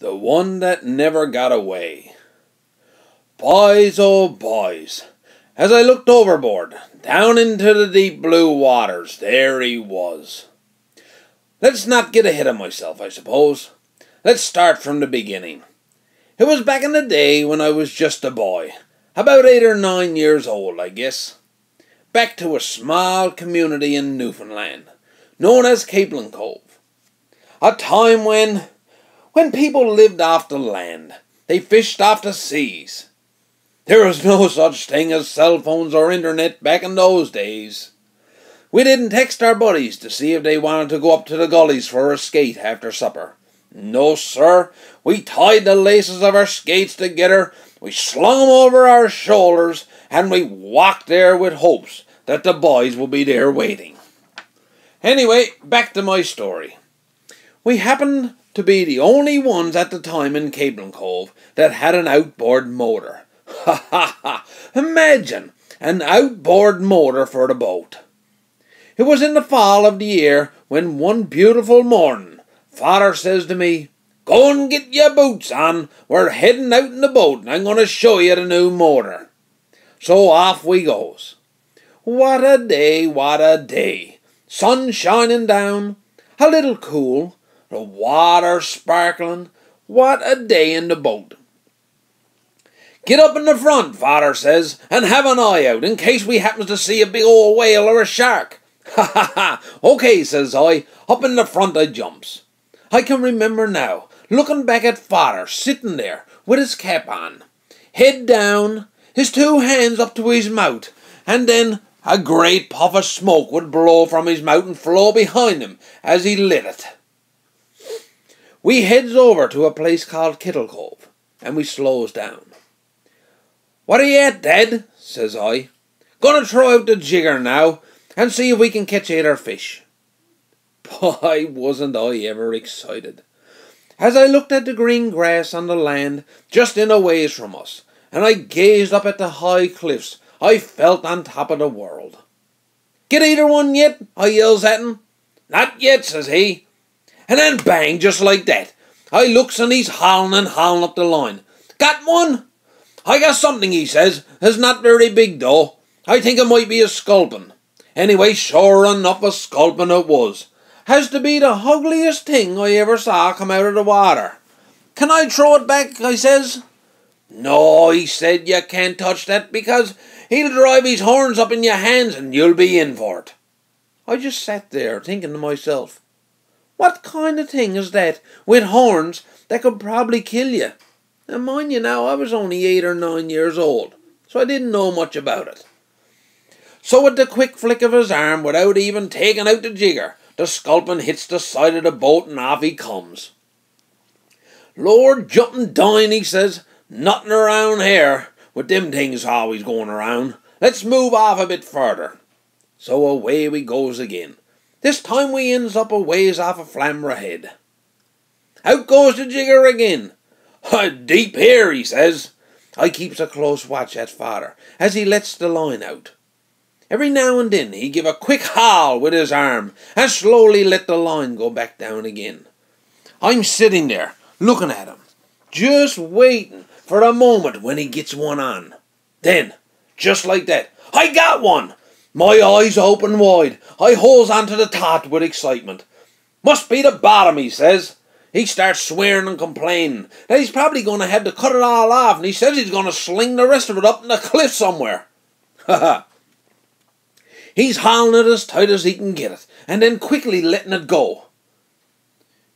The one that never got away. Boys, oh boys, as I looked overboard, down into the deep blue waters, there he was. Let's not get ahead of myself, I suppose. Let's start from the beginning. It was back in the day when I was just a boy, about 8 or 9 years old, I guess. Back to a small community in Newfoundland, known as Capelin Cove. A time when people lived off the land. They fished off the seas. There was no such thing as cell phones or internet back in those days. We didn't text our buddies to see if they wanted to go up to the gullies for a skate after supper. No, sir. We tied the laces of our skates together, we slung them over our shoulders, and we walked there with hopes that the boys would be there waiting. Anyway, back to my story. We happened to be the only ones at the time in Capelin Cove that had an outboard motor. Ha ha ha! Imagine an outboard motor for the boat. It was in the fall of the year when one beautiful morning, Father says to me, "Go and get your boots on, we're heading out in the boat and I'm going to show you the new motor." So off we goes. What a day, what a day. Sun shining down, a little cool, the water sparkling. What a day in the boat. "Get up in the front," Father says, "and have an eye out in case we happens to see a big old whale or a shark." "Ha ha ha! Okay," says I. Up in the front I jumps. I can remember now, looking back at Father sitting there with his cap on, head down, his 2 hands up to his mouth, and then a great puff of smoke would blow from his mouth and flow behind him as he lit it. We heads over to a place called Kittle Cove, and we slows down. "What are you at, Dad?" says I. "Gonna throw out the jigger now, and see if we can catch either fish." Boy, wasn't I ever excited. As I looked at the green grass on the land just in a ways from us, and I gazed up at the high cliffs, I felt on top of the world. "Get either one yet?" I yells at him. "Not yet," says he. And then bang, just like that. I looks and he's howling and howling up the line. "Got one?" "I got something," he says. "It's not very big though. I think it might be a sculpin." Anyway, sure enough, a sculpin it was. Has to be the ugliest thing I ever saw come out of the water. "Can I throw it back?" I says. "No," he said, "you can't touch that because he'll drive his horns up in your hands and you'll be in for it." I just sat there thinking to myself, what kind of thing is that with horns that could probably kill you? And mind you now, I was only 8 or 9 years old, so I didn't know much about it. So with the quick flick of his arm, without even taking out the jigger, the sculpin hits the side of the boat and off he comes. "Lord jumping down," he says, "nothing around here with them things always going around. Let's move off a bit further." So away we goes again. This time we ends up a ways off of Flamborough Head. Out goes the jigger again. "Deep here," he says. I keeps a close watch at Father as he lets the line out. Every now and then he give a quick haul with his arm and slowly let the line go back down again. I'm sitting there looking at him, just waiting for a moment when he gets one on. Then, just like that, I got one! My eyes open wide. I holds onto the taut with excitement. "Must be the bottom," he says. He starts swearing and complaining that he's probably going to have to cut it all off, and he says he's going to sling the rest of it up in the cliff somewhere. Ha ha. He's hauling it as tight as he can get it, and then quickly letting it go.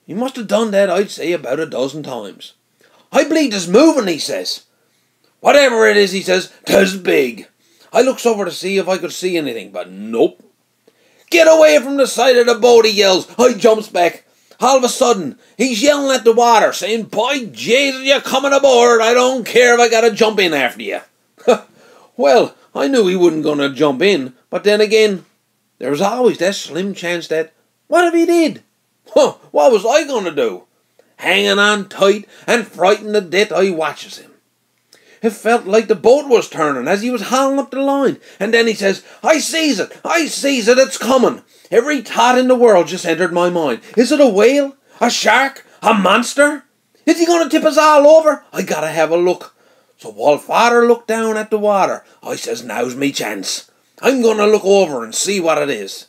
He must have done that, I'd say, about a dozen times. "I believe it's moving," he says. "Whatever it is," he says, "'tis big." I looks over to see if I could see anything, but nope. "Get away from the side of the boat," he yells. I jumps back. All of a sudden, he's yelling at the water, saying, "By Jesus, you're coming aboard. I don't care if I gotta jump in after you." Well, I knew he wasn't going to jump in, but then again, there was always that slim chance that, what if he did? What was I going to do? Hanging on tight and frightened to death, I watches him. It felt like the boat was turning as he was hauling up the line. And then he says, I sees it, it's coming. Every thought in the world just entered my mind. Is it a whale? A shark? A monster? Is he going to tip us all over? I gotta have a look. So while Father looked down at the water, I says, now's me chance. I'm going to look over and see what it is.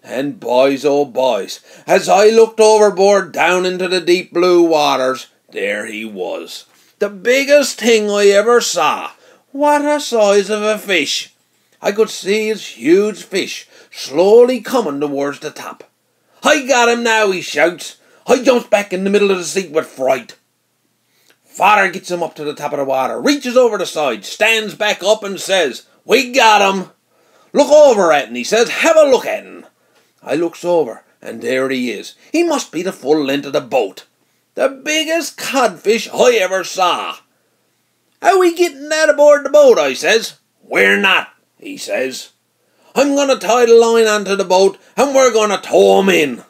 And boys, oh boys, as I looked overboard down into the deep blue waters, there he was. The biggest thing I ever saw. What a size of a fish. I could see his huge fish slowly coming towards the top. I got him now, he shouts. I jumps back in the middle of the seat with fright. Father gets him up to the top of the water, reaches over the side, stands back up and says, we got him. Look over at him, he says, have a look at him. I looks over, and there he is. He must be the full length of the boat. The biggest codfish I ever saw. How we getting that aboard the boat, I says. We're not, he says. I'm going to tie the line onto the boat, and we're going to tow him in.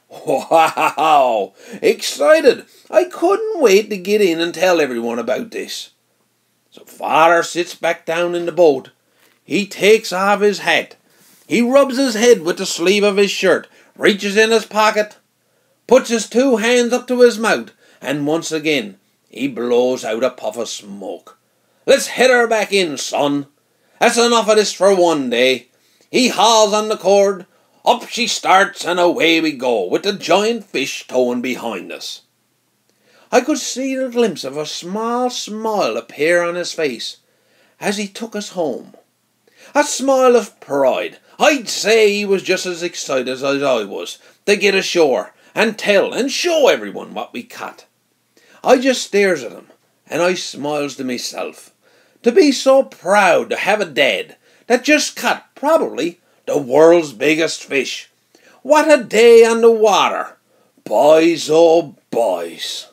Wow! Excited. I couldn't wait to get in and tell everyone about this. So Father sits back down in the boat. He takes off his hat. He rubs his head with the sleeve of his shirt, reaches in his pocket, puts his two hands up to his mouth, and once again he blows out a puff of smoke. Let's head her back in, son. That's enough of this for one day. He hauls on the cord. Up she starts and away we go, with the giant fish towing behind us. I could see the glimpse of a small smile appear on his face as he took us home. A smile of pride. I'd say he was just as excited as I was to get ashore and tell and show everyone what we caught. I just stares at him and I smiles to myself. To be so proud to have a dad that just caught probably the world's biggest fish. What a day on the water. Boys, oh boys.